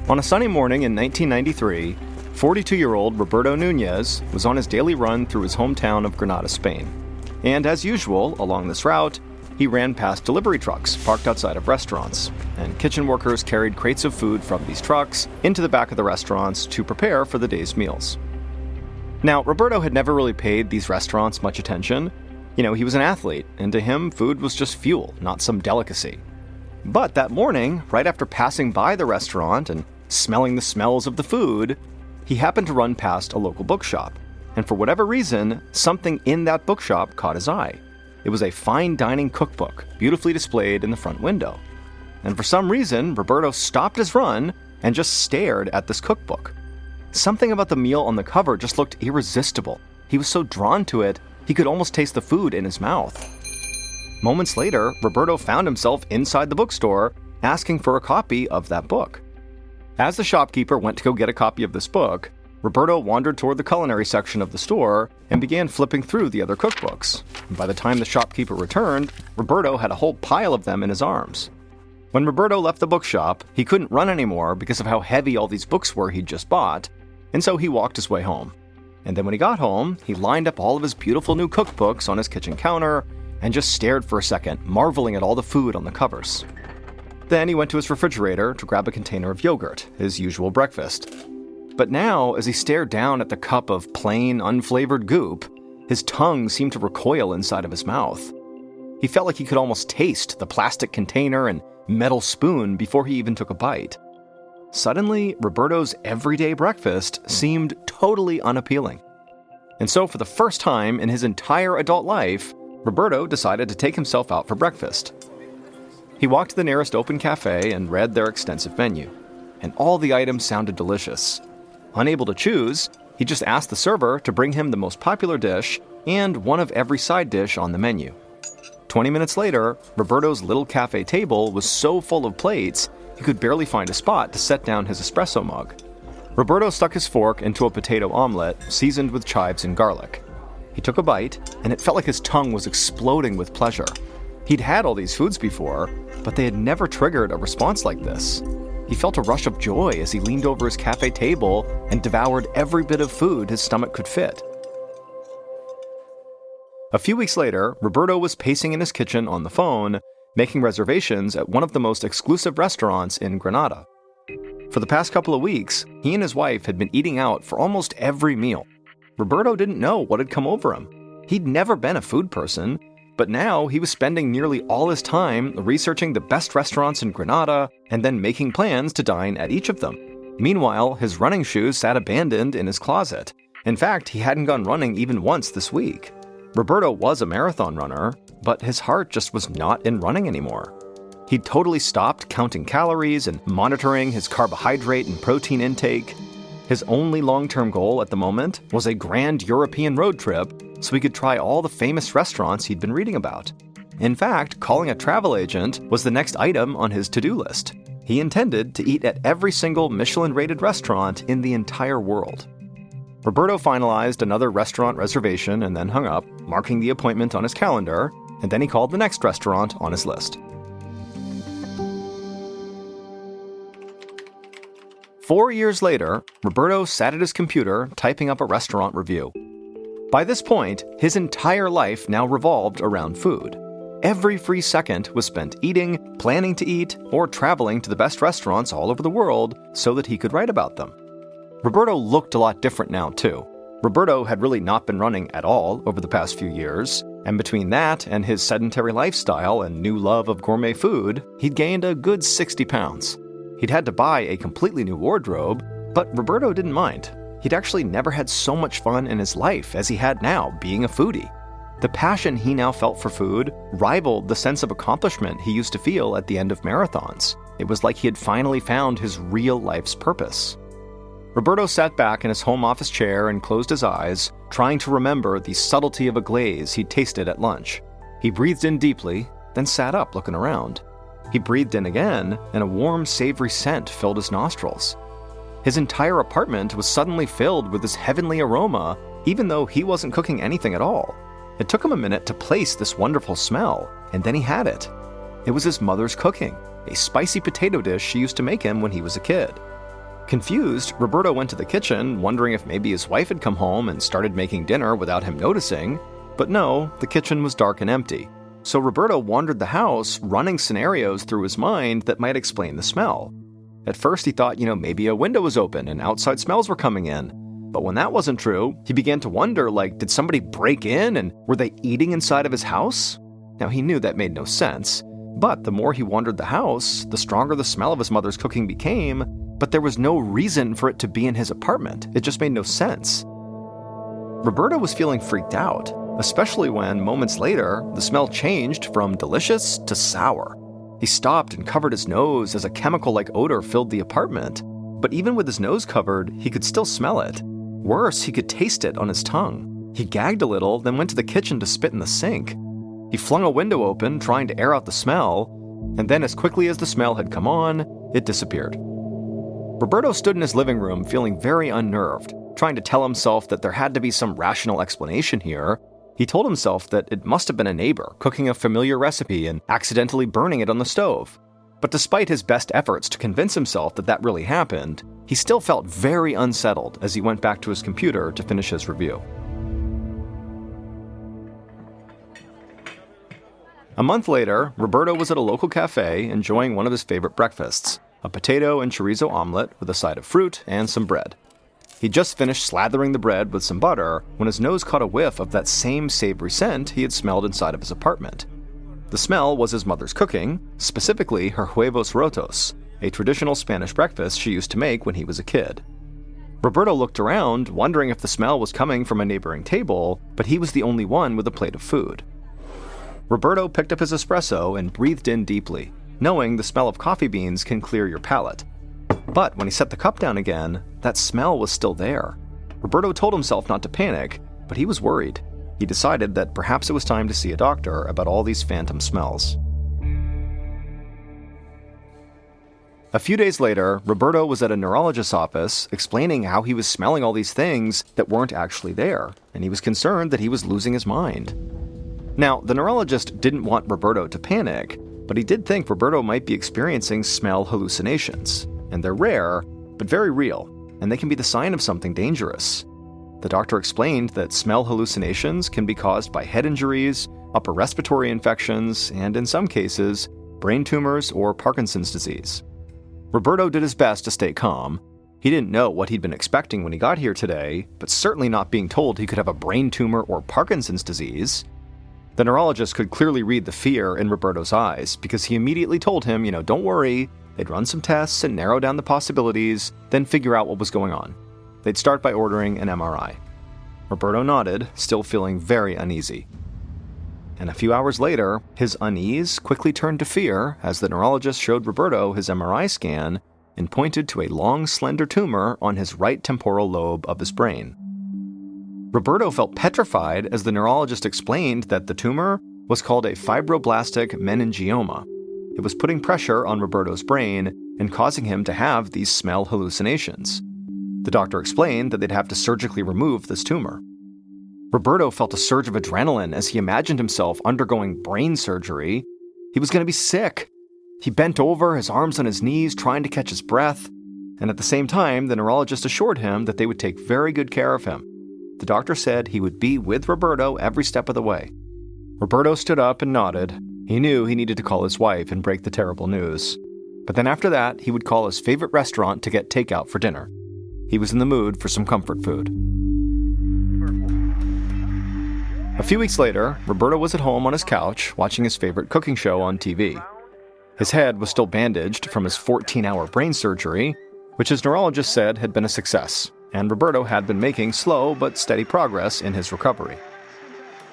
On a sunny morning in 1993, 42-year-old Roberto Nunez was on his daily run through his hometown of Granada, Spain. And as usual, along this route, he ran past delivery trucks parked outside of restaurants, and kitchen workers carried crates of food from these trucks into the back of the restaurants to prepare for the day's meals. Now, Roberto had never really paid these restaurants much attention. He was an athlete, and to him, food was just fuel, not some delicacy. But that morning, right after passing by the restaurant and smelling the smells of the food, he happened to run past a local bookshop. And for whatever reason, something in that bookshop caught his eye. It was a fine dining cookbook, beautifully displayed in the front window. And for some reason, Roberto stopped his run and just stared at this cookbook. Something about the meal on the cover just looked irresistible. He was so drawn to it, he could almost taste the food in his mouth. Moments later, Roberto found himself inside the bookstore, asking for a copy of that book. As the shopkeeper went to go get a copy of this book, Roberto wandered toward the culinary section of the store and began flipping through the other cookbooks. And by the time the shopkeeper returned, Roberto had a whole pile of them in his arms. When Roberto left the bookshop, he couldn't run anymore because of how heavy all these books were he'd just bought, and so he walked his way home. And then when he got home, he lined up all of his beautiful new cookbooks on his kitchen counter and just stared for a second, marveling at all the food on the covers. Then he went to his refrigerator to grab a container of yogurt, his usual breakfast. But now, as he stared down at the cup of plain, unflavored goop, his tongue seemed to recoil inside of his mouth. He felt like he could almost taste the plastic container and metal spoon before he even took a bite. Suddenly, Roberto's everyday breakfast seemed totally unappealing. And so for the first time in his entire adult life, Roberto decided to take himself out for breakfast. He walked to the nearest open cafe and read their extensive menu, and all the items sounded delicious. Unable to choose, he just asked the server to bring him the most popular dish and one of every side dish on the menu. 20 minutes later, Roberto's little cafe table was so full of plates, he could barely find a spot to set down his espresso mug. Roberto stuck his fork into a potato omelet seasoned with chives and garlic. He took a bite, and it felt like his tongue was exploding with pleasure. He'd had all these foods before, but they had never triggered a response like this. He felt a rush of joy as he leaned over his cafe table and devoured every bit of food his stomach could fit. A few weeks later, Roberto was pacing in his kitchen on the phone, making reservations at one of the most exclusive restaurants in Granada. For the past couple of weeks, he and his wife had been eating out for almost every meal. Roberto didn't know what had come over him. He'd never been a food person, but now he was spending nearly all his time researching the best restaurants in Granada and then making plans to dine at each of them. Meanwhile, his running shoes sat abandoned in his closet. In fact, he hadn't gone running even once this week. Roberto was a marathon runner, but his heart just was not in running anymore. He'd totally stopped counting calories and monitoring his carbohydrate and protein intake. His only long-term goal at the moment was a grand European road trip so he could try all the famous restaurants he'd been reading about. In fact, calling a travel agent was the next item on his to-do list. He intended to eat at every single Michelin-rated restaurant in the entire world. Roberto finalized another restaurant reservation and then hung up, marking the appointment on his calendar, and then he called the next restaurant on his list. 4 years later, Roberto sat at his computer typing up a restaurant review. By this point, his entire life now revolved around food. Every free second was spent eating, planning to eat, or traveling to the best restaurants all over the world so that he could write about them. Roberto looked a lot different now, too. Roberto had really not been running at all over the past few years, and between that and his sedentary lifestyle and new love of gourmet food, he'd gained a good 60 pounds. He'd had to buy a completely new wardrobe, but Roberto didn't mind. He'd actually never had so much fun in his life as he had now, being a foodie. The passion he now felt for food rivaled the sense of accomplishment he used to feel at the end of marathons. It was like he had finally found his real life's purpose. Roberto sat back in his home office chair and closed his eyes, trying to remember the subtlety of a glaze he'd tasted at lunch. He breathed in deeply, then sat up looking around. He breathed in again, and a warm, savory scent filled his nostrils. His entire apartment was suddenly filled with this heavenly aroma, even though he wasn't cooking anything at all. It took him a minute to place this wonderful smell, and then he had it. It was his mother's cooking, a spicy potato dish she used to make him when he was a kid. Confused, Roberto went to the kitchen, wondering if maybe his wife had come home and started making dinner without him noticing. But no, the kitchen was dark and empty. So Roberto wandered the house, running scenarios through his mind that might explain the smell. At first he thought, maybe a window was open and outside smells were coming in. But when that wasn't true, he began to wonder, did somebody break in and were they eating inside of his house? Now he knew that made no sense. But the more he wandered the house, the stronger the smell of his mother's cooking became, but there was no reason for it to be in his apartment. It just made no sense. Roberto was feeling freaked out, especially when, moments later, the smell changed from delicious to sour. He stopped and covered his nose as a chemical-like odor filled the apartment. But even with his nose covered, he could still smell it. Worse, he could taste it on his tongue. He gagged a little, then went to the kitchen to spit in the sink. He flung a window open, trying to air out the smell, and then as quickly as the smell had come on, it disappeared. Roberto stood in his living room feeling very unnerved, trying to tell himself that there had to be some rational explanation here. He told himself that it must have been a neighbor cooking a familiar recipe and accidentally burning it on the stove. But despite his best efforts to convince himself that that really happened, he still felt very unsettled as he went back to his computer to finish his review. A month later, Roberto was at a local cafe enjoying one of his favorite breakfasts, a potato and chorizo omelet with a side of fruit and some bread. He'd just finished slathering the bread with some butter when his nose caught a whiff of that same savory scent he had smelled inside of his apartment. The smell was his mother's cooking, specifically her huevos rotos, a traditional Spanish breakfast she used to make when he was a kid. Roberto looked around, wondering if the smell was coming from a neighboring table, but he was the only one with a plate of food. Roberto picked up his espresso and breathed in deeply, knowing the smell of coffee beans can clear your palate. But when he set the cup down again, that smell was still there. Roberto told himself not to panic, but he was worried. He decided that perhaps it was time to see a doctor about all these phantom smells. A few days later, Roberto was at a neurologist's office explaining how he was smelling all these things that weren't actually there, and he was concerned that he was losing his mind. Now, the neurologist didn't want Roberto to panic, but he did think Roberto might be experiencing smell hallucinations, and they're rare, but very real, and they can be the sign of something dangerous. The doctor explained that smell hallucinations can be caused by head injuries, upper respiratory infections, and in some cases, brain tumors or Parkinson's disease. Roberto did his best to stay calm. He didn't know what he'd been expecting when he got here today, but certainly not being told he could have a brain tumor or Parkinson's disease. The neurologist could clearly read the fear in Roberto's eyes because he immediately told him, don't worry, they'd run some tests and narrow down the possibilities, then figure out what was going on. They'd start by ordering an MRI. Roberto nodded, still feeling very uneasy. And a few hours later, his unease quickly turned to fear as the neurologist showed Roberto his MRI scan and pointed to a long, slender tumor on his right temporal lobe of his brain. Roberto felt petrified as the neurologist explained that the tumor was called a fibroblastic meningioma. It was putting pressure on Roberto's brain and causing him to have these smell hallucinations. The doctor explained that they'd have to surgically remove this tumor. Roberto felt a surge of adrenaline as he imagined himself undergoing brain surgery. He was going to be sick. He bent over, his arms on his knees, trying to catch his breath. And at the same time, the neurologist assured him that they would take very good care of him. The doctor said he would be with Roberto every step of the way. Roberto stood up and nodded. He knew he needed to call his wife and break the terrible news. But then after that, he would call his favorite restaurant to get takeout for dinner. He was in the mood for some comfort food. A few weeks later, Roberto was at home on his couch watching his favorite cooking show on TV. His head was still bandaged from his 14-hour brain surgery, which his neurologist said had been a success, and Roberto had been making slow but steady progress in his recovery.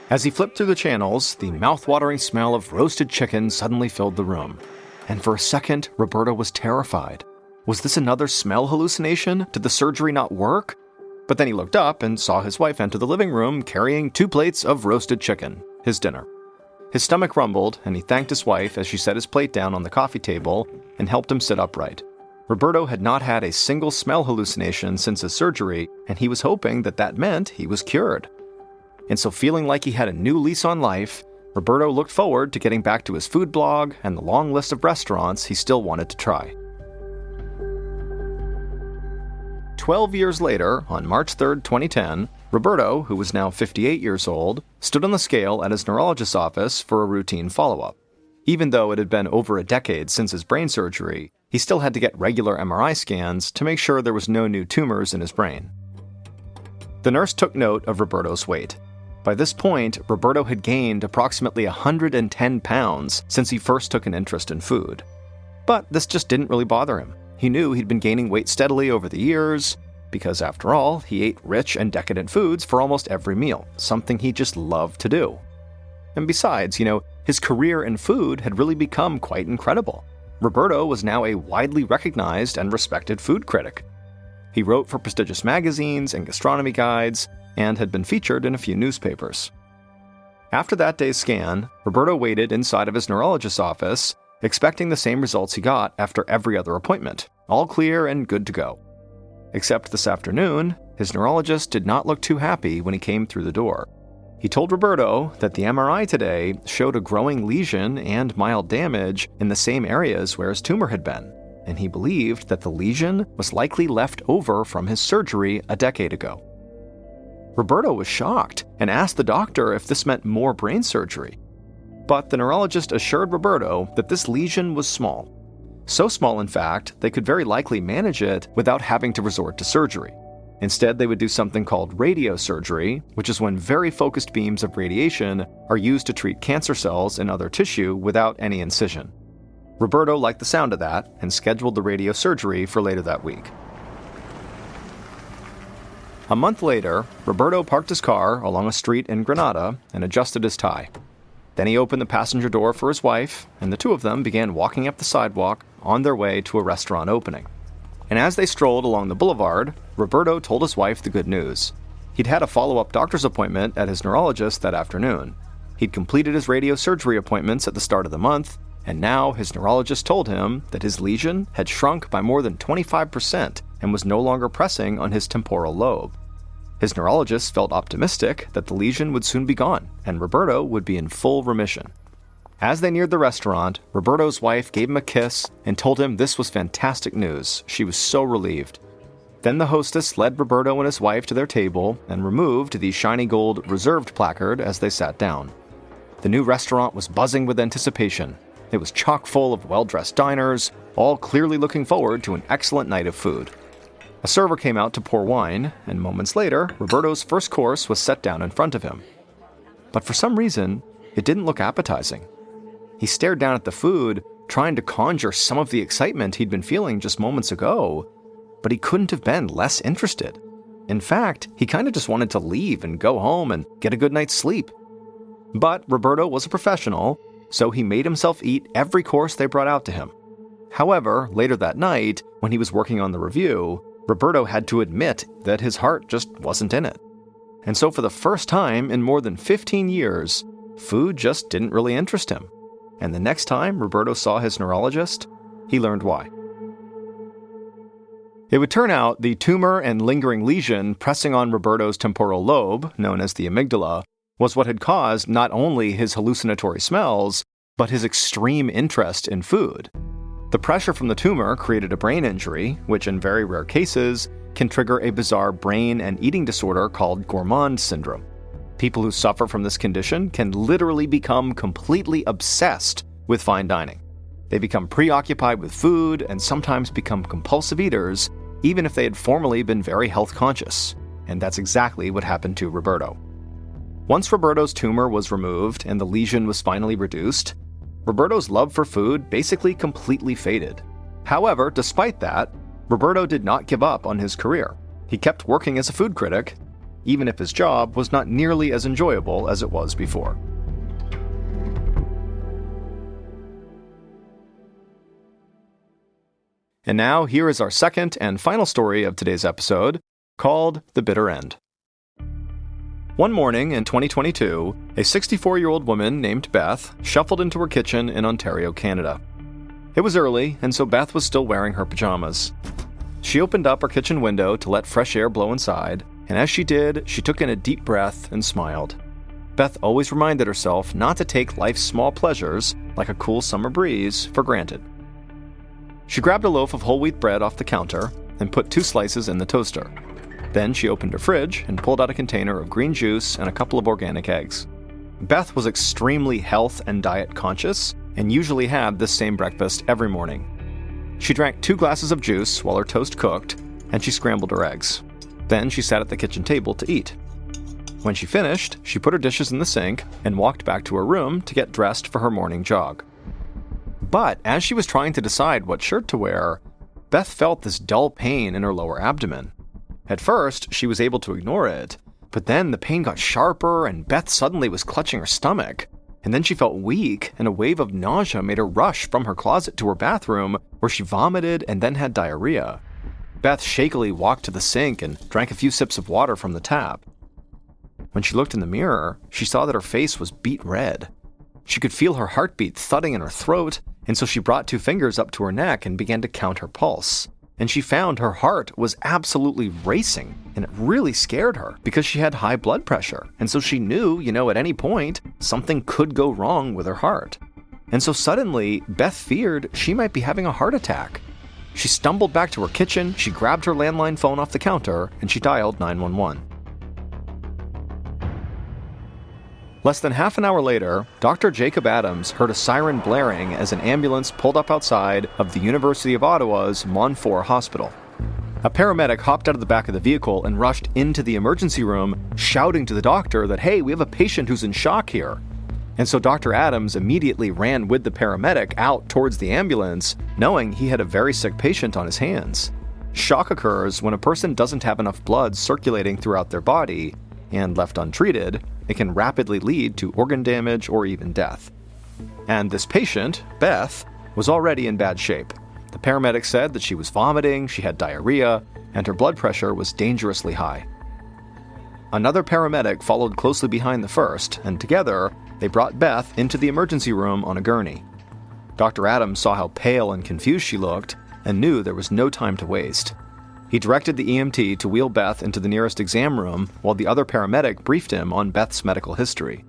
As he flipped through the channels, the mouth-watering smell of roasted chicken suddenly filled the room. And for a second, Roberto was terrified. Was this another smell hallucination? Did the surgery not work? But then he looked up and saw his wife enter the living room carrying 2 plates of roasted chicken, his dinner. His stomach rumbled, and he thanked his wife as she set his plate down on the coffee table and helped him sit upright. Roberto had not had a single smell hallucination since his surgery, and he was hoping that that meant he was cured. And so feeling like he had a new lease on life, Roberto looked forward to getting back to his food blog and the long list of restaurants he still wanted to try. 12 years later, on March 3, 2010, Roberto, who was now 58 years old, stood on the scale at his neurologist's office for a routine follow-up. Even though it had been over a decade since his brain surgery, he still had to get regular MRI scans to make sure there was no new tumors in his brain. The nurse took note of Roberto's weight. By this point, Roberto had gained approximately 110 pounds since he first took an interest in food. But this just didn't really bother him. He knew he'd been gaining weight steadily over the years, because after all, he ate rich and decadent foods for almost every meal, something he just loved to do. And besides, his career in food had really become quite incredible. Roberto was now a widely recognized and respected food critic. He wrote for prestigious magazines and gastronomy guides, and had been featured in a few newspapers. After that day's scan, Roberto waited inside of his neurologist's office, expecting the same results he got after every other appointment, all clear and good to go. Except this afternoon, his neurologist did not look too happy when he came through the door. He told Roberto that the MRI today showed a growing lesion and mild damage in the same areas where his tumor had been, and he believed that the lesion was likely left over from his surgery a decade ago. Roberto was shocked and asked the doctor if this meant more brain surgery. But the neurologist assured Roberto that this lesion was small. So small, in fact, they could very likely manage it without having to resort to surgery. Instead, they would do something called radiosurgery, which is when very focused beams of radiation are used to treat cancer cells in other tissue without any incision. Roberto liked the sound of that and scheduled the radiosurgery for later that week. A month later, Roberto parked his car along a street in Granada and adjusted his tie. Then he opened the passenger door for his wife, and the two of them began walking up the sidewalk on their way to a restaurant opening. And as they strolled along the boulevard, Roberto told his wife the good news. He'd had a follow-up doctor's appointment at his neurologist that afternoon. He'd completed his radiosurgery appointments at the start of the month, and now his neurologist told him that his lesion had shrunk by more than 25% and was no longer pressing on his temporal lobe. His neurologist felt optimistic that the lesion would soon be gone, and Roberto would be in full remission. As they neared the restaurant, Roberto's wife gave him a kiss and told him this was fantastic news. She was so relieved. Then the hostess led Roberto and his wife to their table and removed the shiny gold reserved placard as they sat down. The new restaurant was buzzing with anticipation. It was chock full of well-dressed diners, all clearly looking forward to an excellent night of food. A server came out to pour wine, and moments later, Roberto's first course was set down in front of him. But for some reason, it didn't look appetizing. He stared down at the food, trying to conjure some of the excitement he'd been feeling just moments ago, but he couldn't have been less interested. In fact, he kind of just wanted to leave and go home and get a good night's sleep. But Roberto was a professional, so he made himself eat every course they brought out to him. However, later that night, when he was working on the review, Roberto had to admit that his heart just wasn't in it. And so for the first time in more than 15 years, food just didn't really interest him. And the next time Roberto saw his neurologist, he learned why. It would turn out the tumor and lingering lesion pressing on Roberto's temporal lobe, known as the amygdala, was what had caused not only his hallucinatory smells, but his extreme interest in food. The pressure from the tumor created a brain injury, which in very rare cases can trigger a bizarre brain and eating disorder called gourmand syndrome. People who suffer from this condition can literally become completely obsessed with fine dining. They become preoccupied with food and sometimes become compulsive eaters, even if they had formerly been very health conscious. And that's exactly what happened to Roberto. Once Roberto's tumor was removed and the lesion was finally reduced, Roberto's love for food basically completely faded. However, despite that, Roberto did not give up on his career. He kept working as a food critic, even if his job was not nearly as enjoyable as it was before. And now, here is our second and final story of today's episode, called The Bitter End. One morning in 2022, a 64-year-old woman named Beth shuffled into her kitchen in Ontario, Canada. It was early, and so Beth was still wearing her pajamas. She opened up her kitchen window to let fresh air blow inside, and as she did, she took in a deep breath and smiled. Beth always reminded herself not to take life's small pleasures, like a cool summer breeze, for granted. She grabbed a loaf of whole wheat bread off the counter and put 2 slices in the toaster. Then she opened her fridge and pulled out a container of green juice and a couple of organic eggs. Beth was extremely health and diet conscious and usually had this same breakfast every morning. She drank 2 glasses of juice while her toast cooked, and she scrambled her eggs. Then she sat at the kitchen table to eat. When she finished, she put her dishes in the sink and walked back to her room to get dressed for her morning jog. But as she was trying to decide what shirt to wear, Beth felt this dull pain in her lower abdomen. At first, she was able to ignore it, but then the pain got sharper and Beth suddenly was clutching her stomach. And then she felt weak, and a wave of nausea made her rush from her closet to her bathroom, where she vomited and then had diarrhea. Beth shakily walked to the sink and drank a few sips of water from the tap. When she looked in the mirror, she saw that her face was beet red. She could feel her heartbeat thudding in her throat, and so she brought 2 fingers up to her neck and began to count her pulse. And she found her heart was absolutely racing, and it really scared her because she had high blood pressure, and so she knew, at any point, something could go wrong with her heart. And so suddenly, Beth feared she might be having a heart attack. She stumbled back to her kitchen, she grabbed her landline phone off the counter, and she dialed 911. Less than half an hour later, Dr. Jacob Adams heard a siren blaring as an ambulance pulled up outside of the University of Ottawa's Montfort Hospital. A paramedic hopped out of the back of the vehicle and rushed into the emergency room, shouting to the doctor that, "Hey, we have a patient who's in shock here." And so Dr. Adams immediately ran with the paramedic out towards the ambulance, knowing he had a very sick patient on his hands. Shock occurs when a person doesn't have enough blood circulating throughout their body, and left untreated, it can rapidly lead to organ damage or even death. And this patient, Beth, was already in bad shape. The paramedic said that she was vomiting, she had diarrhea, and her blood pressure was dangerously high. Another paramedic followed closely behind the first, and together, they brought Beth into the emergency room on a gurney. Dr. Adams saw how pale and confused she looked, and knew there was no time to waste. He directed the EMT to wheel Beth into the nearest exam room while the other paramedic briefed him on Beth's medical history.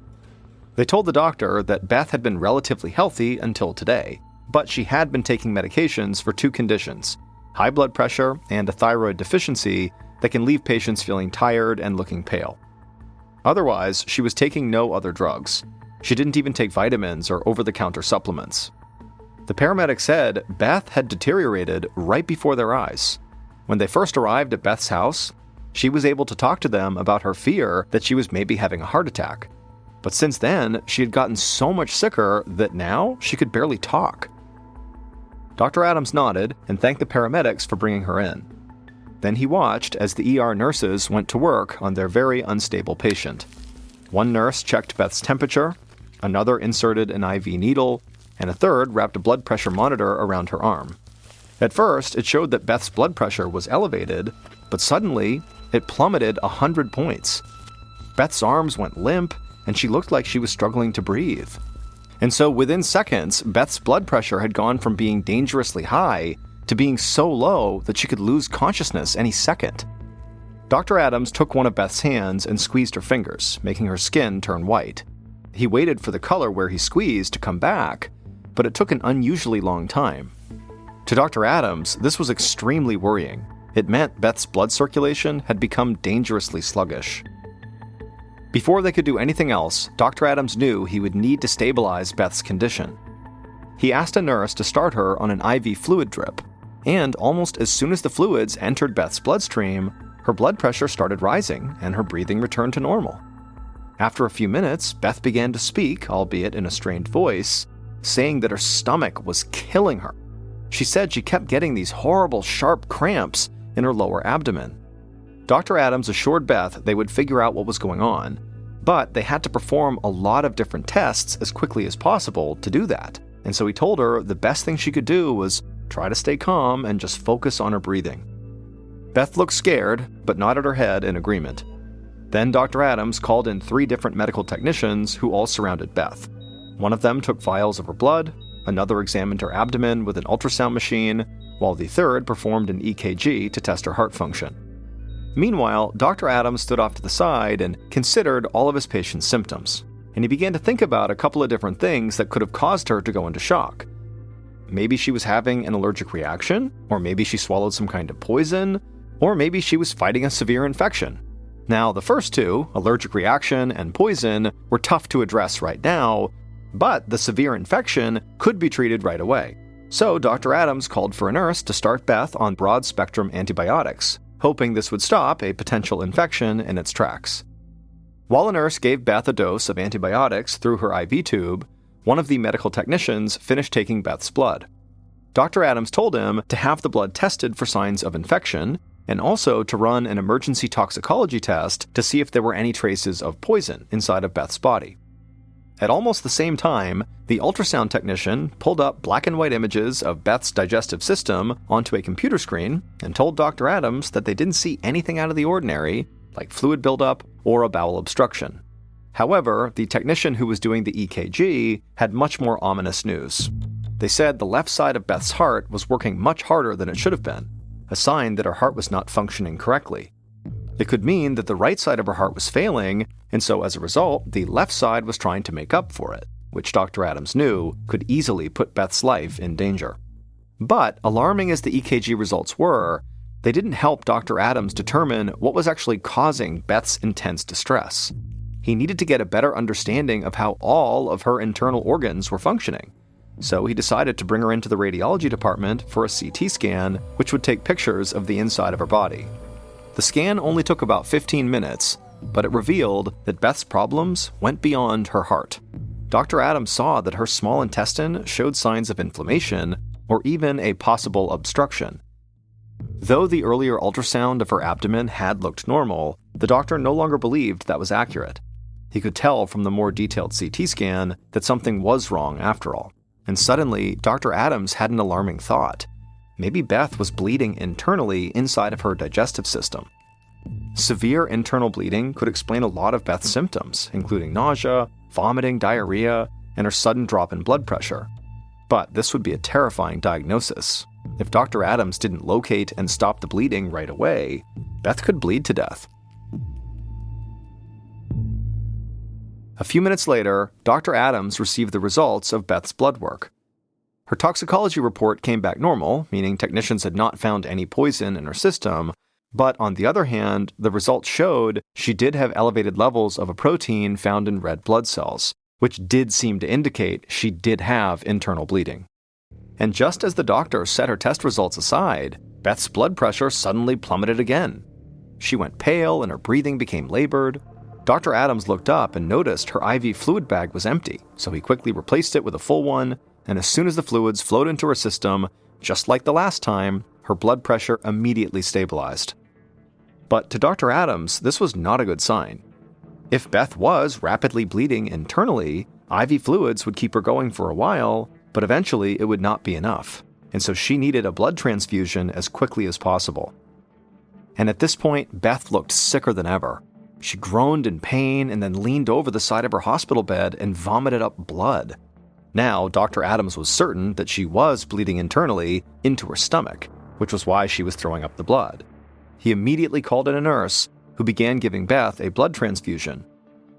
They told the doctor that Beth had been relatively healthy until today, but she had been taking medications for 2 conditions, high blood pressure and a thyroid deficiency that can leave patients feeling tired and looking pale. Otherwise, she was taking no other drugs. She didn't even take vitamins or over-the-counter supplements. The paramedic said Beth had deteriorated right before their eyes. When they first arrived at Beth's house, she was able to talk to them about her fear that she was maybe having a heart attack. But since then, she had gotten so much sicker that now she could barely talk. Dr. Adams nodded and thanked the paramedics for bringing her in. Then he watched as the ER nurses went to work on their very unstable patient. One nurse checked Beth's temperature, another inserted an IV needle, and a third wrapped a blood pressure monitor around her arm. At first, it showed that Beth's blood pressure was elevated, but suddenly, it plummeted 100 points. Beth's arms went limp, and she looked like she was struggling to breathe. And so within seconds, Beth's blood pressure had gone from being dangerously high to being so low that she could lose consciousness any second. Dr. Adams took one of Beth's hands and squeezed her fingers, making her skin turn white. He waited for the color where he squeezed to come back, but it took an unusually long time. To Dr. Adams, this was extremely worrying. It meant Beth's blood circulation had become dangerously sluggish. Before they could do anything else, Dr. Adams knew he would need to stabilize Beth's condition. He asked a nurse to start her on an IV fluid drip, and almost as soon as the fluids entered Beth's bloodstream, her blood pressure started rising and her breathing returned to normal. After a few minutes, Beth began to speak, albeit in a strained voice, saying that her stomach was killing her. She said she kept getting these horrible, sharp cramps in her lower abdomen. Dr. Adams assured Beth they would figure out what was going on, but they had to perform a lot of different tests as quickly as possible to do that. And so he told her the best thing she could do was try to stay calm and just focus on her breathing. Beth looked scared, but nodded her head in agreement. Then Dr. Adams called in 3 different medical technicians who all surrounded Beth. One of them took vials of her blood, another examined her abdomen with an ultrasound machine, while the third performed an EKG to test her heart function. Meanwhile, Dr. Adams stood off to the side and considered all of his patient's symptoms, and he began to think about a couple of different things that could have caused her to go into shock. maybe she was having an allergic reaction, or maybe she swallowed some kind of poison, or maybe she was fighting a severe infection. Now, the first two, allergic reaction and poison, were tough to address right now, but the severe infection could be treated right away. So Dr. Adams called for a nurse to start Beth on broad-spectrum antibiotics, hoping this would stop a potential infection in its tracks. While a nurse gave Beth a dose of antibiotics through her IV tube, one of the medical technicians finished taking Beth's blood. Dr. Adams told him to have the blood tested for signs of infection, and also to run an emergency toxicology test to see if there were any traces of poison inside of Beth's body. At almost the same time, the ultrasound technician pulled up black and white images of Beth's digestive system onto a computer screen and told Dr. Adams that they didn't see anything out of the ordinary, like fluid buildup or a bowel obstruction. However, the technician who was doing the EKG had much more ominous news. They said the left side of Beth's heart was working much harder than it should have been, a sign that her heart was not functioning correctly. It could mean that the right side of her heart was failing, and so as a result, the left side was trying to make up for it, which Dr. Adams knew could easily put Beth's life in danger. But, alarming as the EKG results were, they didn't help Dr. Adams determine what was actually causing Beth's intense distress. He needed to get a better understanding of how all of her internal organs were functioning. So he decided to bring her into the radiology department for a CT scan, which would take pictures of the inside of her body. The scan only took about 15 minutes, but it revealed that Beth's problems went beyond her heart. Dr. Adams saw that her small intestine showed signs of inflammation or even a possible obstruction. Though the earlier ultrasound of her abdomen had looked normal, the doctor no longer believed that was accurate. He could tell from the more detailed CT scan that something was wrong after all. And suddenly, Dr. Adams had an alarming thought. Maybe Beth was bleeding internally inside of her digestive system. Severe internal bleeding could explain a lot of Beth's symptoms, including nausea, vomiting, diarrhea, and her sudden drop in blood pressure. But this would be a terrifying diagnosis. If Dr. Adams didn't locate and stop the bleeding right away, Beth could bleed to death. A few minutes later, Dr. Adams received the results of Beth's blood work. Her toxicology report came back normal, meaning technicians had not found any poison in her system, but on the other hand, the results showed she did have elevated levels of a protein found in red blood cells, which did seem to indicate she did have internal bleeding. And just as the doctor set her test results aside, Beth's blood pressure suddenly plummeted again. She went pale and her breathing became labored. Dr. Adams looked up and noticed her IV fluid bag was empty, so he quickly replaced it with a full one, and as soon as the fluids flowed into her system, just like the last time, her blood pressure immediately stabilized. But to Dr. Adams, this was not a good sign. If Beth was rapidly bleeding internally, IV fluids would keep her going for a while, but eventually it would not be enough, and so she needed a blood transfusion as quickly as possible. And at this point, Beth looked sicker than ever. She groaned in pain and then leaned over the side of her hospital bed and vomited up blood. Now, Dr. Adams was certain that she was bleeding internally into her stomach, which was why she was throwing up the blood. He immediately called in a nurse, who began giving Beth a blood transfusion.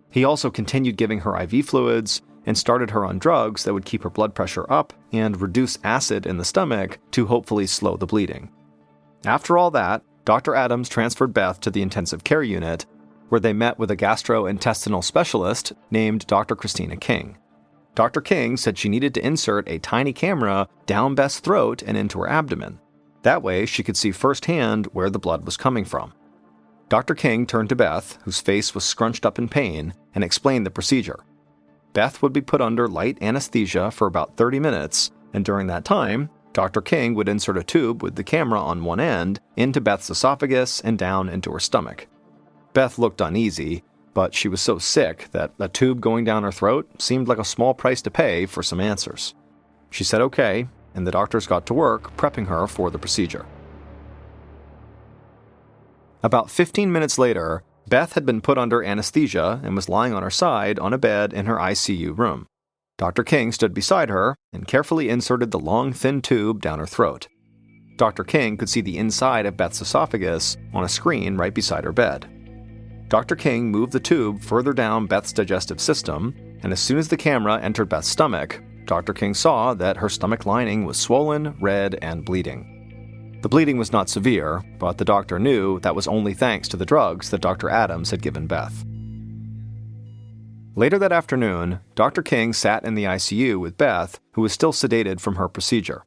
He also continued giving her IV fluids and started her on drugs that would keep her blood pressure up and reduce acid in the stomach to hopefully slow the bleeding. After all that, Dr. Adams transferred Beth to the intensive care unit, where they met with a gastrointestinal specialist named Dr. Christina King. Dr. King said she needed to insert a tiny camera down Beth's throat and into her abdomen. That way, she could see firsthand where the blood was coming from. Dr. King turned to Beth, whose face was scrunched up in pain, and explained the procedure. Beth would be put under light anesthesia for about 30 minutes, and during that time, Dr. King would insert a tube with the camera on one end into Beth's esophagus and down into her stomach. Beth looked uneasy, but she was so sick that a tube going down her throat seemed like a small price to pay for some answers. She said okay, and the doctors got to work prepping her for the procedure. About 15 minutes later, Beth had been put under anesthesia and was lying on her side on a bed in her ICU room. Dr. King stood beside her and carefully inserted the long, thin tube down her throat. Dr. King could see the inside of Beth's esophagus on a screen right beside her bed. Dr. King moved the tube further down Beth's digestive system, and as soon as the camera entered Beth's stomach, Dr. King saw that her stomach lining was swollen, red, and bleeding. The bleeding was not severe, but the doctor knew that was only thanks to the drugs that Dr. Adams had given Beth. Later that afternoon, Dr. King sat in the ICU with Beth, who was still sedated from her procedure.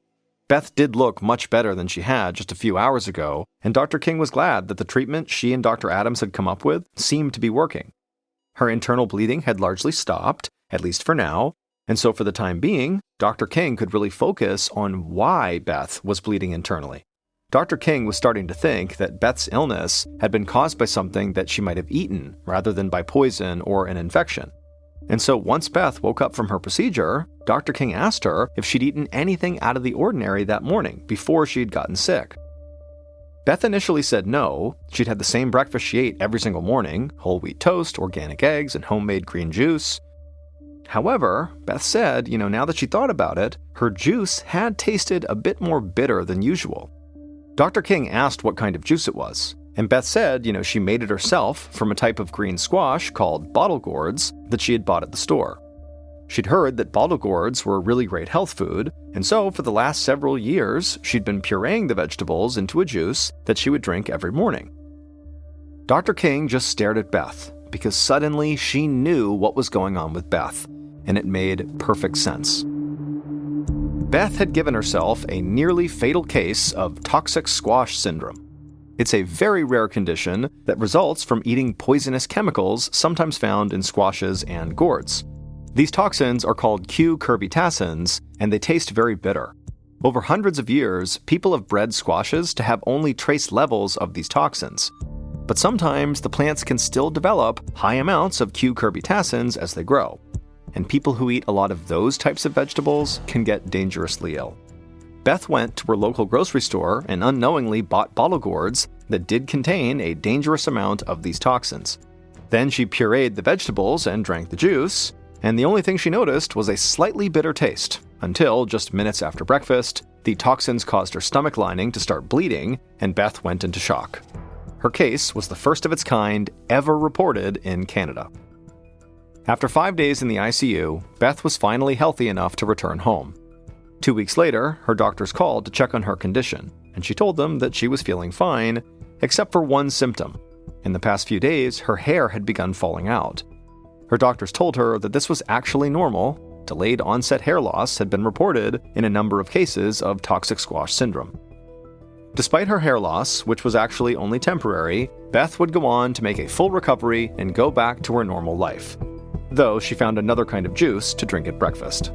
Beth did look much better than she had just a few hours ago, and Dr. King was glad that the treatment she and Dr. Adams had come up with seemed to be working. Her internal bleeding had largely stopped, at least for now, and so for the time being, Dr. King could really focus on why Beth was bleeding internally. Dr. King was starting to think that Beth's illness had been caused by something that she might have eaten, rather than by poison or an infection. And so once Beth woke up from her procedure, Dr. King asked her if she'd eaten anything out of the ordinary that morning before she'd gotten sick. Beth initially said no. She'd had the same breakfast she ate every single morning: whole wheat toast, organic eggs, and homemade green juice. However, Beth said, now that she thought about it, her juice had tasted a bit more bitter than usual. Dr. King asked what kind of juice it was, and Beth said, she made it herself from a type of green squash called bottle gourds that she had bought at the store. She'd heard that bottle gourds were a really great health food, and so for the last several years, she'd been pureeing the vegetables into a juice that she would drink every morning. Dr. King just stared at Beth, because suddenly she knew what was going on with Beth, and it made perfect sense. Beth had given herself a nearly fatal case of toxic squash syndrome. It's a very rare condition that results from eating poisonous chemicals sometimes found in squashes and gourds. These toxins are called cucurbitacins, and they taste very bitter. Over hundreds of years, people have bred squashes to have only trace levels of these toxins. But sometimes the plants can still develop high amounts of cucurbitacins as they grow, and people who eat a lot of those types of vegetables can get dangerously ill. Beth went to her local grocery store and unknowingly bought bottle gourds that did contain a dangerous amount of these toxins. Then she pureed the vegetables and drank the juice, and the only thing she noticed was a slightly bitter taste, until just minutes after breakfast, the toxins caused her stomach lining to start bleeding, and Beth went into shock. Her case was the first of its kind ever reported in Canada. After 5 days in the ICU, Beth was finally healthy enough to return home. 2 weeks later, her doctors called to check on her condition, and she told them that she was feeling fine, except for one symptom. In the past few days, her hair had begun falling out. Her doctors told her that this was actually normal. Delayed onset hair loss had been reported in a number of cases of toxic squash syndrome. Despite her hair loss, which was actually only temporary, Beth would go on to make a full recovery and go back to her normal life, though she found another kind of juice to drink at breakfast.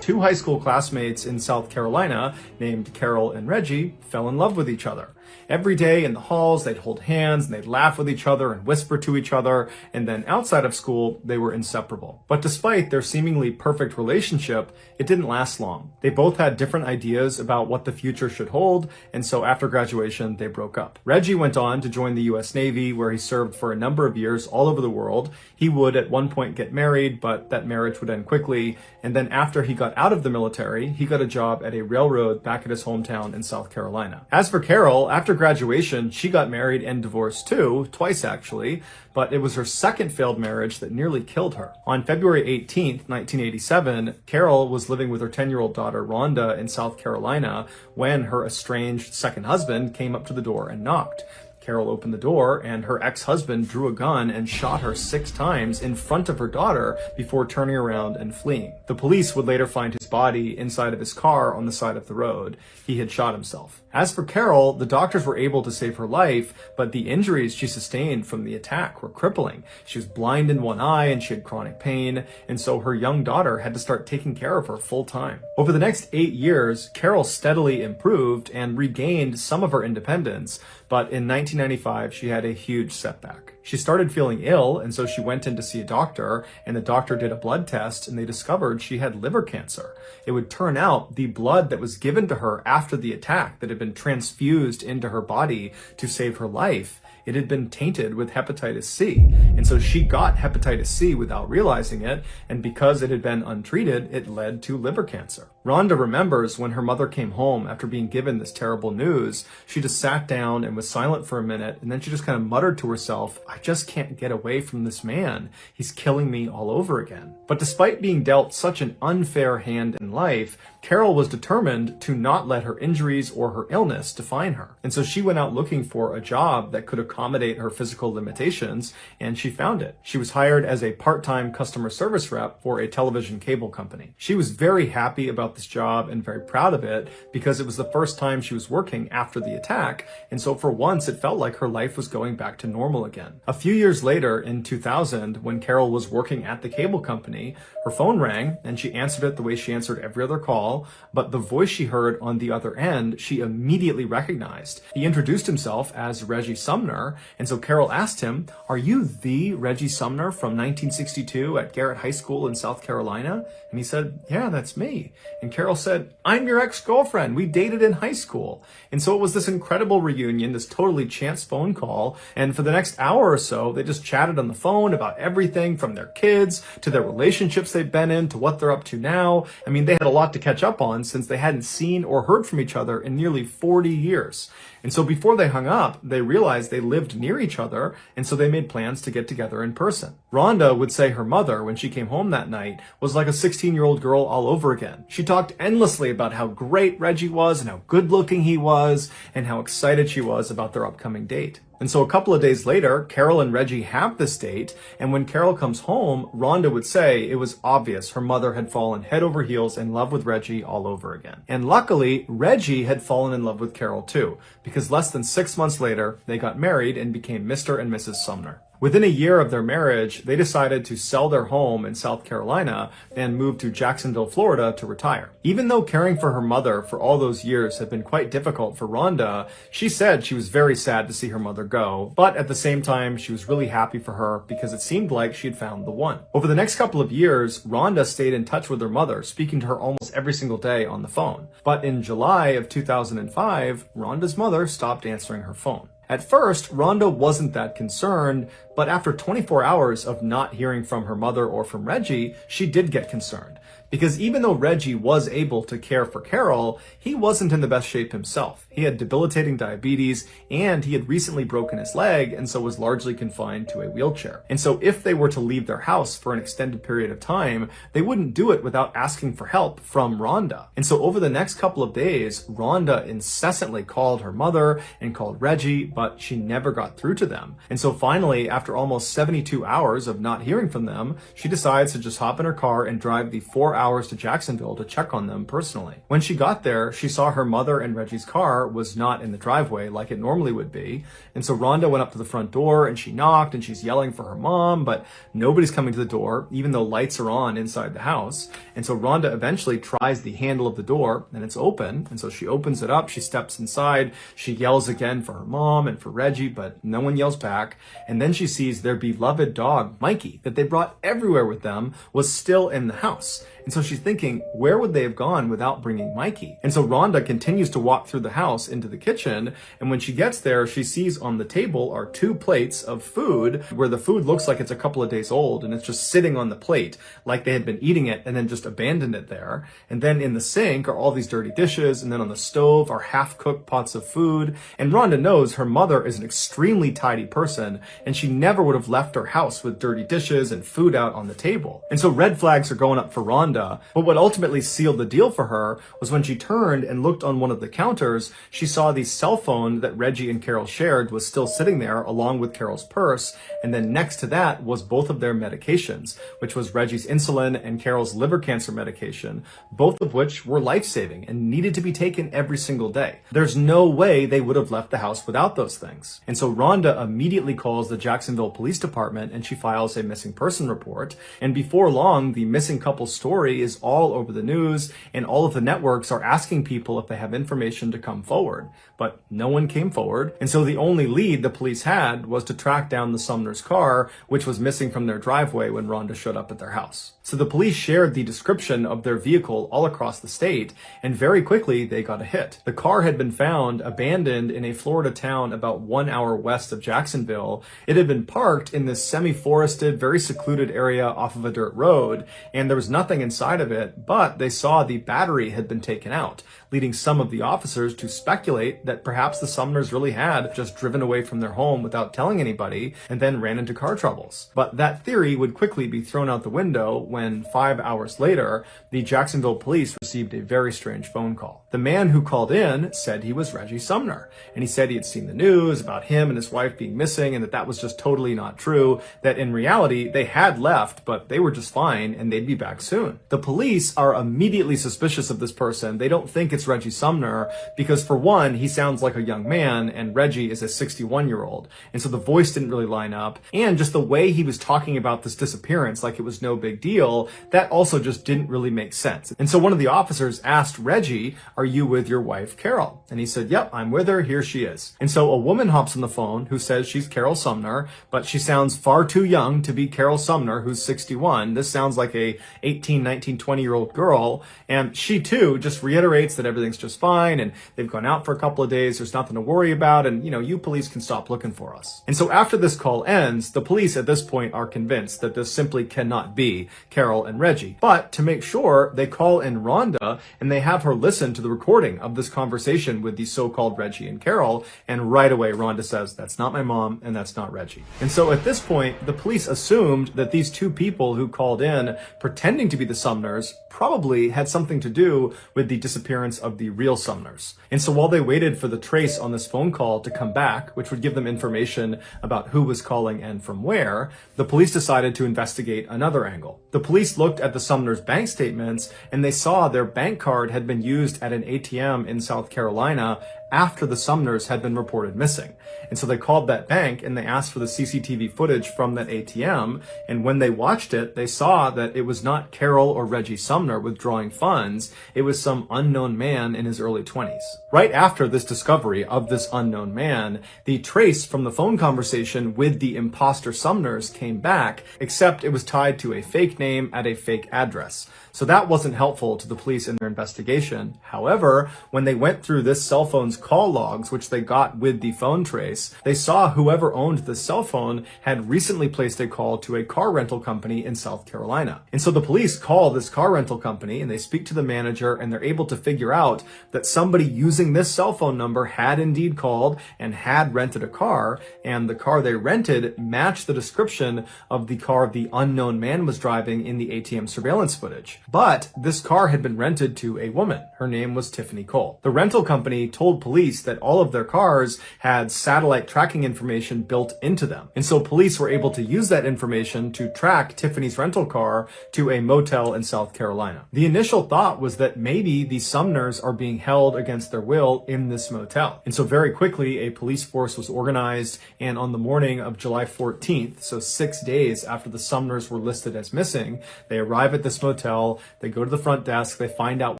Two high school classmates in South Carolina, named Carol and Reggie, fell in love with each other. Every day in the halls, they'd hold hands and they'd laugh with each other and whisper to each other, and then outside of school, they were inseparable. But despite their seemingly perfect relationship, it didn't last long. They both had different ideas about what the future should hold, and so after graduation, they broke up. Reggie went on to join the US Navy, where he served for a number of years all over the world. He would at one point get married, but that marriage would end quickly, and then after he got out of the military, he got a job at a railroad back at his hometown in South Carolina. As for Carol, after graduation, she got married and divorced too, twice actually, but it was her second failed marriage that nearly killed her. On February 18th, 1987, Carol was living with her 10-year-old daughter Rhonda in South Carolina when her estranged second husband came up to the door and knocked. Carol opened the door, and her ex-husband drew a gun and shot her 6 times in front of her daughter before turning around and fleeing. The police would later find his body inside of his car on the side of the road. He had shot himself. As for Carol, the doctors were able to save her life, but the injuries she sustained from the attack were crippling. She was blind in one eye and she had chronic pain, and so her young daughter had to start taking care of her full time. Over the next 8 years, Carol steadily improved and regained some of her independence, but in 1995, she had a huge setback. She started feeling ill, and so she went in to see a doctor, and the doctor did a blood test, and they discovered she had liver cancer. It would turn out the blood that was given to her after the attack, that had been transfused into her body to save her life, it had been tainted with hepatitis C. And so she got hepatitis C without realizing it, and because it had been untreated, it led to liver cancer. Rhonda remembers when her mother came home after being given this terrible news, she just sat down and was silent for a minute, and then she just kind of muttered to herself, I just can't get away from this man. He's killing me all over again. But despite being dealt such an unfair hand in life, Carol was determined to not let her injuries or her illness define her. And so she went out looking for a job that could accommodate her physical limitations, and she found it. She was hired as a part-time customer service rep for a television cable company. She was very happy about this job and very proud of it because it was the first time she was working after the attack, and so for once it felt like her life was going back to normal again. A few years later, in 2000, when Carol was working at the cable company, her phone rang and she answered it the way she answered every other call, but the voice she heard on the other end, she immediately recognized. He introduced himself as Reggie Sumner, and so Carol asked him, are you the Reggie Sumner from 1962 at Garrett High School in South Carolina? And he said, yeah, that's me. And Carol said, I'm your ex-girlfriend. We dated in high school. And so it was this incredible reunion, this totally chance phone call. And for the next hour or so, they just chatted on the phone about everything from their kids to their relationships they've been in to what they're up to now. I mean, they had a lot to catch up on since they hadn't seen or heard from each other in nearly 40 years. And so before they hung up, they realized they lived near each other, and so they made plans to get together in person. Rhonda would say her mother, when she came home that night, was like a 16-year-old girl all over again. She talked endlessly about how great Reggie was and how good-looking he was and how excited she was about their upcoming date. And so a couple of days later, Carol and Reggie have this date, and when Carol comes home, Rhonda would say it was obvious her mother had fallen head over heels in love with Reggie all over again. And luckily, Reggie had fallen in love with Carol too, because less than 6 months later, they got married and became Mr. and Mrs. Sumner. Within a year of their marriage, they decided to sell their home in South Carolina and move to Jacksonville, Florida to retire. Even though caring for her mother for all those years had been quite difficult for Rhonda, she said she was very sad to see her mother go, but at the same time, she was really happy for her because it seemed like she had found the one. Over the next couple of years, Rhonda stayed in touch with her mother, speaking to her almost every single day on the phone. But in July of 2005, Rhonda's mother stopped answering her phone. At first, Rhonda wasn't that concerned, but after 24 hours of not hearing from her mother or from Reggie, she did get concerned. Because even though Reggie was able to care for Carol, he wasn't in the best shape himself. He had debilitating diabetes, and he had recently broken his leg, and so was largely confined to a wheelchair. And so if they were to leave their house for an extended period of time, they wouldn't do it without asking for help from Rhonda. And so over the next couple of days, Rhonda incessantly called her mother and called Reggie, but she never got through to them. And so finally, after almost 72 hours of not hearing from them, she decides to just hop in her car and drive the 4 hours to Jacksonville to check on them personally. When she got there, she saw her mother and Reggie's car was not in the driveway like it normally would be. And so Rhonda went up to the front door and she knocked and she's yelling for her mom, but nobody's coming to the door, even though lights are on inside the house. And so Rhonda eventually tries the handle of the door and it's open. And so she opens it up, she steps inside, she yells again for her mom and for Reggie, but no one yells back. And then she sees their beloved dog, Mikey, that they brought everywhere with them, was still in the house. And so she's thinking, where would they have gone without bringing Mikey? And so Rhonda continues to walk through the house into the kitchen. And when she gets there, she sees on the table are 2 plates of food where the food looks like it's a couple of days old and it's just sitting on the plate like they had been eating it and then just abandoned it there. And then in the sink are all these dirty dishes. And then on the stove are half-cooked pots of food. And Rhonda knows her mother is an extremely tidy person and she never would have left her house with dirty dishes and food out on the table. And so red flags are going up for Rhonda. But what ultimately sealed the deal for her was when she turned and looked on one of the counters, she saw the cell phone that Reggie and Carol shared was still sitting there along with Carol's purse. And then next to that was both of their medications, which was Reggie's insulin and Carol's liver cancer medication, both of which were life-saving and needed to be taken every single day. There's no way they would have left the house without those things. And so Rhonda immediately calls the Jacksonville Police Department and she files a missing person report. And before long, the missing couple's story story is all over the news, and all of the networks are asking people if they have information to come forward. But no one came forward, and so the only lead the police had was to track down the Sumners' car, which was missing from their driveway when Rhonda showed up at their house. So the police shared the description of their vehicle all across the state, and very quickly they got a hit. The car had been found abandoned in a Florida town about 1 hour west of Jacksonville. It had been parked in this semi-forested, very secluded area off of a dirt road, and there was nothing inside of it, but they saw the battery had been taken out, leading some of the officers to speculate that perhaps the Sumners really had just driven away from their home without telling anybody and then ran into car troubles. But that theory would quickly be thrown out the window when 5 hours later, the Jacksonville police received a very strange phone call. The man who called in said he was Reggie Sumner, and he said he had seen the news about him and his wife being missing and that was just totally not true, that in reality they had left, but they were just fine and they'd be back soon. The police are immediately suspicious of this person. They don't think it's Reggie Sumner because, for one, he sounds like a young man and Reggie is a 61-year-old, and so the voice didn't really line up, and just the way he was talking about this disappearance like it was no big deal, that also just didn't really make sense. And so one of the officers asked Reggie, "Are you with your wife Carol?" And he said, "Yep, I'm with her, here she is." And so a woman hops on the phone who says she's Carol Sumner, but she sounds far too young to be Carol Sumner, who's 61. This sounds like a 18, 19, 20-year-old girl, and she too just reiterates that everything's just fine and they've gone out for a couple of days, there's nothing to worry about, and you police can stop looking for us. And so after this call ends, the police at this point are convinced that this simply cannot be Carol and Reggie. But to make sure, they call in Rhonda and they have her listen to the recording of this conversation with the so-called Reggie and Carol, and right away Rhonda says, "That's not my mom and that's not Reggie." And so at this point, the police assumed that these two people who called in pretending to be the Sumners probably had something to do with the disappearance of the real Sumners. And so while they waited for the trace on this phone call to come back, which would give them information about who was calling and from where, the police decided to investigate another angle. The police looked at the Sumners' bank statements and they saw their bank card had been used at an ATM in South Carolina after the Sumners had been reported missing. And so they called that bank and they asked for the CCTV footage from that ATM. And when they watched it, they saw that it was not Carol or Reggie Sumner withdrawing funds. It was some unknown man in his early 20s. Right after this discovery of this unknown man, the trace from the phone conversation with the imposter Sumners came back, except it was tied to a fake name at a fake address. So that wasn't helpful to the police in their investigation. However, when they went through this cell phone's call logs, which they got with the phone trace, they saw whoever owned the cell phone had recently placed a call to a car rental company in South Carolina. And so the police call this car rental company and they speak to the manager and they're able to figure out that somebody using this cell phone number had indeed called and had rented a car, and the car they rented matched the description of the car the unknown man was driving in the ATM surveillance footage. But this car had been rented to a woman. Her name was Tiffany Cole. The rental company told police that all of their cars had satellite tracking information built into them. And so police were able to use that information to track Tiffany's rental car to a motel in South Carolina. The initial thought was that maybe the Sumners are being held against their will in this motel. And so very quickly, a police force was organized, and on the morning of July 14th, so 6 days after the Sumners were listed as missing, they arrive at this motel, they go to the front desk, they find out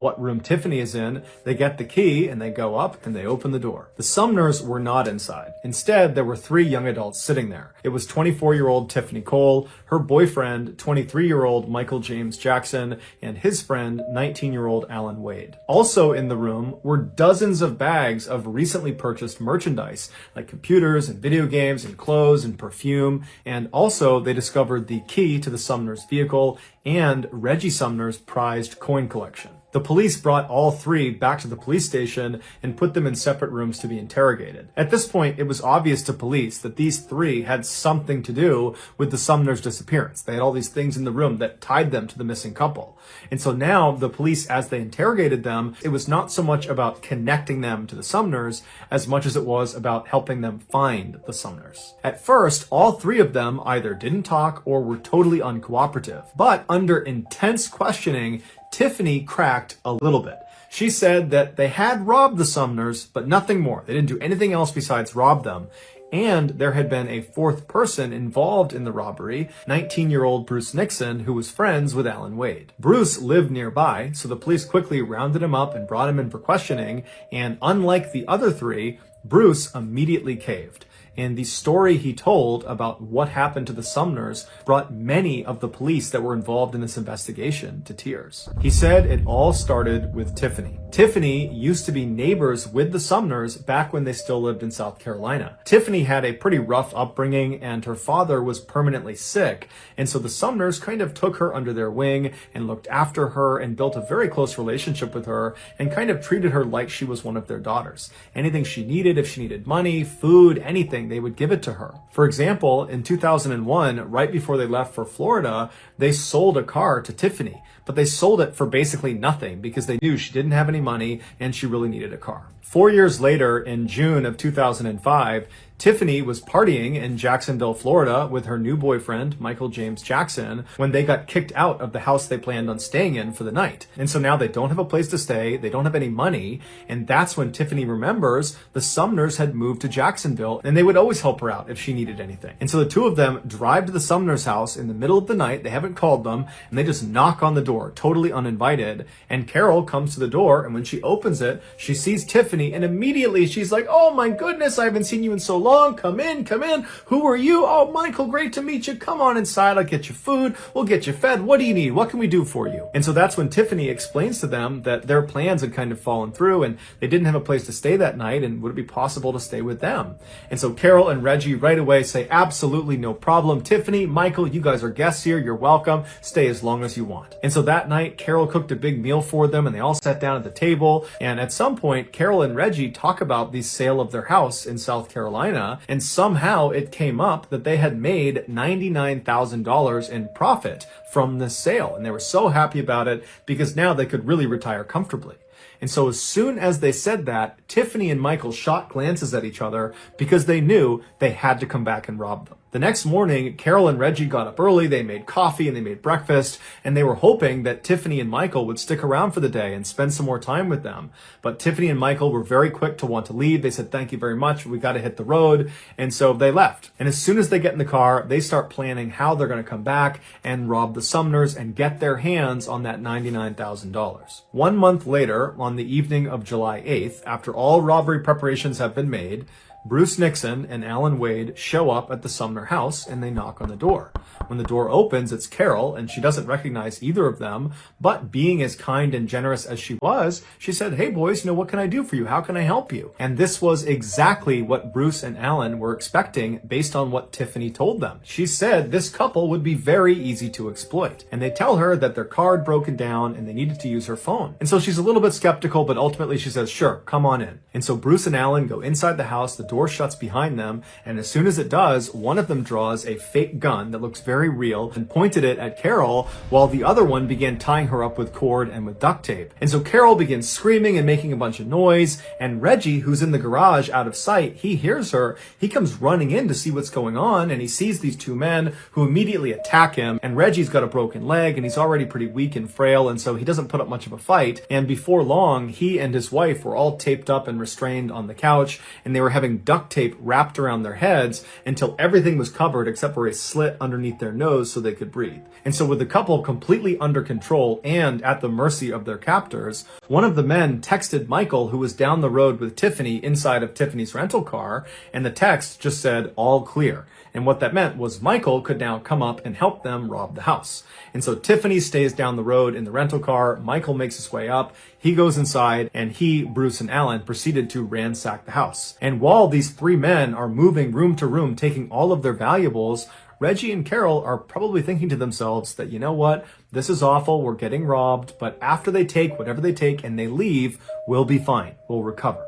what room Tiffany is in, they get the key, and they go up and they open the door. The Sumners were not inside. Instead, there were 3 young adults sitting there. It was 24-year-old Tiffany Cole, her boyfriend, 23-year-old Michael James Jackson, and his friend, 19-year-old Alan Wade. Also in the room were dozens of bags of recently purchased merchandise, like computers and video games and clothes and perfume, and also they discovered the key to the Sumners' vehicle and Reggie Sumner's prized coin collection. The police brought all 3 back to the police station and put them in separate rooms to be interrogated. At this point, it was obvious to police that these 3 had something to do with the Sumners' disappearance. They had all these things in the room that tied them to the missing couple. And so now the police, as they interrogated them, it was not so much about connecting them to the Sumners as much as it was about helping them find the Sumners. At first, all 3 of them either didn't talk or were totally uncooperative. But under intense questioning, Tiffany cracked a little bit. She said that they had robbed the Sumners, but nothing more. They didn't do anything else besides rob them. And there had been a fourth person involved in the robbery, 19-year-old Bruce Nixon, who was friends with Alan Wade. Bruce lived nearby, so the police quickly rounded him up and brought him in for questioning, and unlike the other three, Bruce immediately caved. And the story he told about what happened to the Sumners brought many of the police that were involved in this investigation to tears. He said it all started with Tiffany. Tiffany used to be neighbors with the Sumners back when they still lived in South Carolina. Tiffany had a pretty rough upbringing, and her father was permanently sick, and so the Sumners kind of took her under their wing and looked after her and built a very close relationship with her and kind of treated her like she was one of their daughters. Anything she needed, if she needed money, food, anything, they would give it to her. For example, in 2001, right before they left for Florida, they sold a car to Tiffany, but they sold it for basically nothing because they knew she didn't have any money and she really needed a car. 4 years later, in June of 2005, Tiffany was partying in Jacksonville, Florida with her new boyfriend, Michael James Jackson, when they got kicked out of the house they planned on staying in for the night. And so now they don't have a place to stay, they don't have any money, and that's when Tiffany remembers the Sumners had moved to Jacksonville and they would always help her out if she needed anything. And so the two of them drive to the Sumners' house in the middle of the night, they haven't called them, and they just knock on the door, totally uninvited, and Carol comes to the door, and when she opens it, she sees Tiffany, and immediately she's like, "Oh my goodness, I haven't seen you in so long. Come in, come in. Who are you? Oh, Michael, great to meet you. Come on inside. I'll get you food. We'll get you fed. What do you need? What can we do for you?" And so that's when Tiffany explains to them that their plans had kind of fallen through and they didn't have a place to stay that night, and would it be possible to stay with them? And so Carol and Reggie right away say, "Absolutely no problem. Tiffany, Michael, you guys are guests here. You're welcome. Stay as long as you want." And so that night, Carol cooked a big meal for them and they all sat down at the table. And at some point, Carol and Reggie talk about the sale of their house in South Carolina, and somehow it came up that they had made $99,000 in profit from this sale, and they were so happy about it because now they could really retire comfortably. And so as soon as they said that, Tiffany and Michael shot glances at each other because they knew they had to come back and rob them. The next morning, Carol and Reggie got up early, they made coffee and they made breakfast, and they were hoping that Tiffany and Michael would stick around for the day and spend some more time with them. But Tiffany and Michael were very quick to want to leave. They said, "Thank you very much, we got to hit the road." And so they left. And as soon as they get in the car, they start planning how they're going to come back and rob the Sumners and get their hands on that $99,000. 1 month later, on the evening of July 8th, after all robbery preparations have been made, Bruce Nixon and Alan Wade show up at the Sumner house and they knock on the door. When the door opens, it's Carol, and she doesn't recognize either of them, but being as kind and generous as she was, she said, "Hey boys, what can I do for you? How can I help you?" And this was exactly what Bruce and Alan were expecting based on what Tiffany told them. She said this couple would be very easy to exploit, and they tell her that their car had broken down and they needed to use her phone. And so she's a little bit skeptical, but ultimately she says, "Sure, come on in." And so Bruce and Alan go inside the house, the door shuts behind them, and as soon as it does, one of them draws a fake gun that looks very real and pointed it at Carol, while the other one began tying her up with cord and with duct tape. And so Carol begins screaming and making a bunch of noise, and Reggie, who's in the garage out of sight, he hears her. He comes running in to see what's going on, and he sees these two men who immediately attack him, and Reggie's got a broken leg and he's already pretty weak and frail, and so he doesn't put up much of a fight. And before long, he and his wife were all taped up and restrained on the couch, and they were having duct tape wrapped around their heads until everything was covered except for a slit underneath their nose so they could breathe. And so with the couple completely under control and at the mercy of their captors, one of the men texted Michael, who was down the road with Tiffany inside of Tiffany's rental car, and the text just said, "All clear." And what that meant was Michael could now come up and help them rob the house. And so Tiffany stays down the road in the rental car. Michael makes his way up. He goes inside, and he, Bruce, and Alan proceeded to ransack the house. And while these three men are moving room to room, taking all of their valuables, Reggie and Carol are probably thinking to themselves that, you know what, this is awful, we're getting robbed, but after they take whatever they take and they leave, we'll be fine, we'll recover.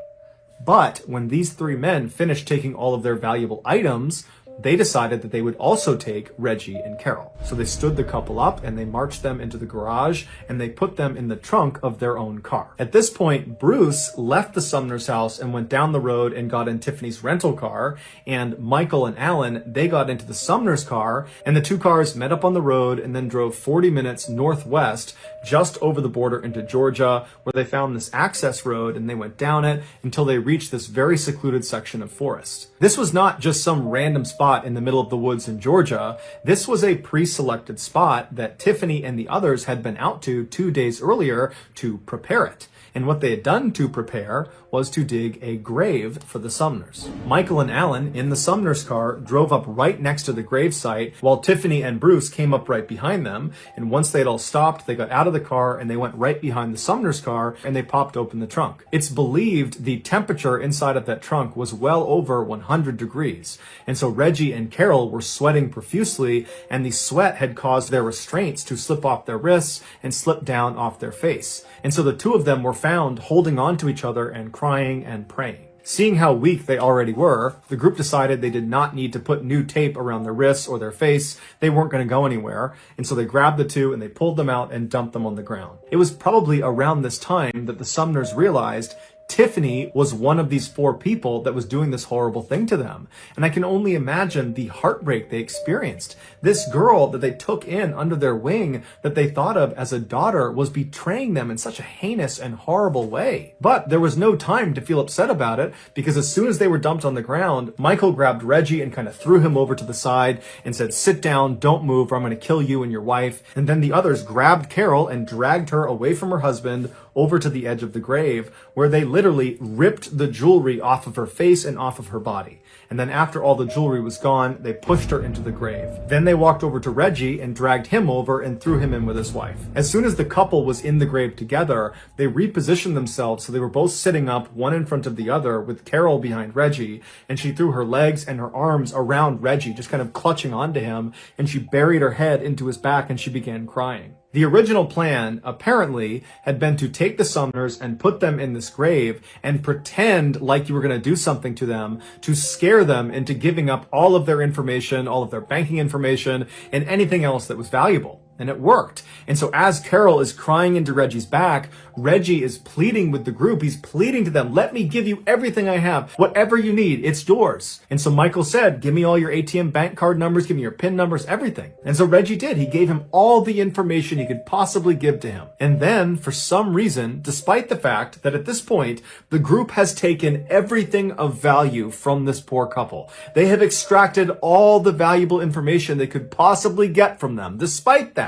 But when these three men finish taking all of their valuable items, they decided that they would also take Reggie and Carol. So they stood the couple up and they marched them into the garage and they put them in the trunk of their own car. At this point, Bruce left the Sumners' house and went down the road and got in Tiffany's rental car, and Michael and Alan, they got into the Sumners' car, and the two cars met up on the road and then drove 40 minutes northwest just over the border into Georgia, where they found this access road and they went down it until they reached this very secluded section of forest. This was not just some random spot in the middle of the woods in Georgia. This was a pre-selected spot that Tiffany and the others had been out to 2 days earlier to prepare it. And what they had done to prepare was to dig a grave for the Sumners. Michael and Alan, in the Sumners' car, drove up right next to the grave site, while Tiffany and Bruce came up right behind them. And once they'd all stopped, they got out of the car and they went right behind the Sumners' car and they popped open the trunk. It's believed the temperature inside of that trunk was well over 100 degrees. And so Reggie and Carol were sweating profusely, and the sweat had caused their restraints to slip off their wrists and slip down off their face. And so the two of them were found holding on to each other and crying and praying. Seeing how weak they already were, the group decided they did not need to put new tape around their wrists or their face. They weren't going to go anywhere. And so they grabbed the two and they pulled them out and dumped them on the ground. It was probably around this time that the Sumners realized Tiffany was one of these 4 people that was doing this horrible thing to them. And I can only imagine the heartbreak they experienced. This girl that they took in under their wing, that they thought of as a daughter, was betraying them in such a heinous and horrible way. But there was no time to feel upset about it, because as soon as they were dumped on the ground, Michael grabbed Reggie and kind of threw him over to the side and said, "Sit down, don't move, or I'm going to kill you and your wife." And then the others grabbed Carol and dragged her away from her husband over to the edge of the grave, where they literally ripped the jewelry off of her face and off of her body. And then after all the jewelry was gone, they pushed her into the grave. Then they walked over to Reggie and dragged him over and threw him in with his wife. As soon as the couple was in the grave together, they repositioned themselves so they were both sitting up, one in front of the other, with Carol behind Reggie, and she threw her legs and her arms around Reggie, just kind of clutching onto him, and she buried her head into his back and she began crying. The original plan, apparently, had been to take the Sumners and put them in this grave and pretend like you were going to do something to them, to scare them into giving up all of their information, all of their banking information, and anything else that was valuable. And it worked. And so as Carol is crying into Reggie's back, Reggie is pleading with the group. He's pleading to them, "Let me give you everything I have. Whatever you need, it's yours." And so Michael said, "Give me all your ATM bank card numbers, give me your PIN numbers, everything." And so Reggie did. He gave him all the information he could possibly give to him. And then, for some reason, despite the fact that at this point, the group has taken everything of value from this poor couple, they have extracted all the valuable information they could possibly get from them. Despite that,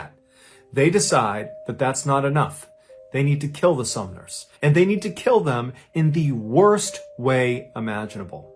they decide that that's not enough. They need to kill the Sumners. And they need to kill them in the worst way imaginable.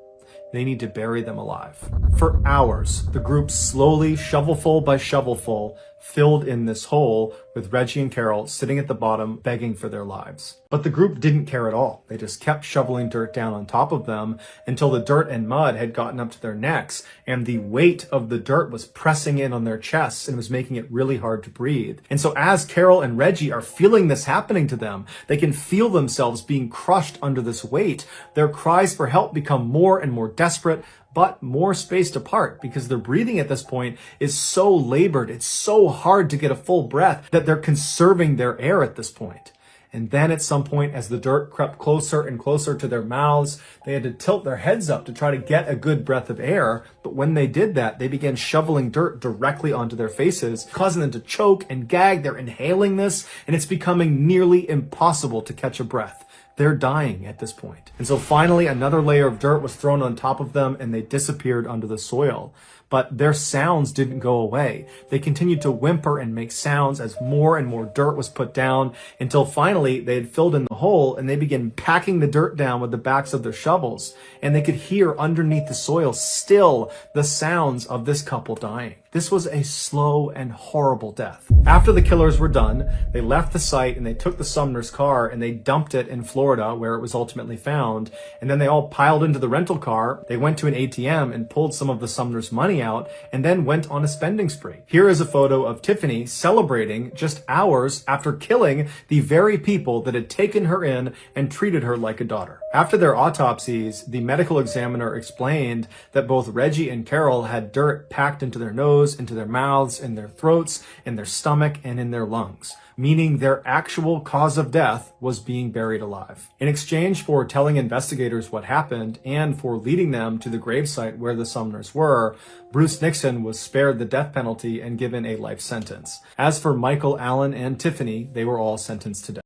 They need to bury them alive. For hours, the group slowly, shovelful by shovelful, filled in this hole with Reggie and Carol sitting at the bottom begging for their lives. But the group didn't care at all. They just kept shoveling dirt down on top of them until the dirt and mud had gotten up to their necks, and the weight of the dirt was pressing in on their chests and was making it really hard to breathe. And so as Carol and Reggie are feeling this happening to them, they can feel themselves being crushed under this weight. Their cries for help become more and more desperate, but more spaced apart, because their breathing at this point is so labored, it's so hard to get a full breath that they're conserving their air at this point. And then at some point, as the dirt crept closer and closer to their mouths, they had to tilt their heads up to try to get a good breath of air. But when they did that, they began shoveling dirt directly onto their faces, causing them to choke and gag. They're inhaling this, and it's becoming nearly impossible to catch a breath. They're dying at this point. And so finally, another layer of dirt was thrown on top of them, and they disappeared under the soil. But their sounds didn't go away. They continued to whimper and make sounds as more and more dirt was put down, until finally they had filled in the hole, and they began packing the dirt down with the backs of their shovels. And they could hear underneath the soil still the sounds of this couple dying. This was a slow and horrible death. After the killers were done, they left the site and they took the Sumner's car and they dumped it in Florida where it was ultimately found. And then they all piled into the rental car. They went to an ATM and pulled some of the Sumner's money out and then went on a spending spree. Here is a photo of Tiffany celebrating just hours after killing the very people that had taken her in and treated her like a daughter. After their autopsies, the medical examiner explained that both Reggie and Carol had dirt packed into their nose, into their mouths, in their throats, in their stomach, and in their lungs, meaning their actual cause of death was being buried alive. In exchange for telling investigators what happened and for leading them to the gravesite where the Sumners were, Bruce Nixon was spared the death penalty and given a life sentence. As for Michael, Allen, and Tiffany, they were all sentenced to death.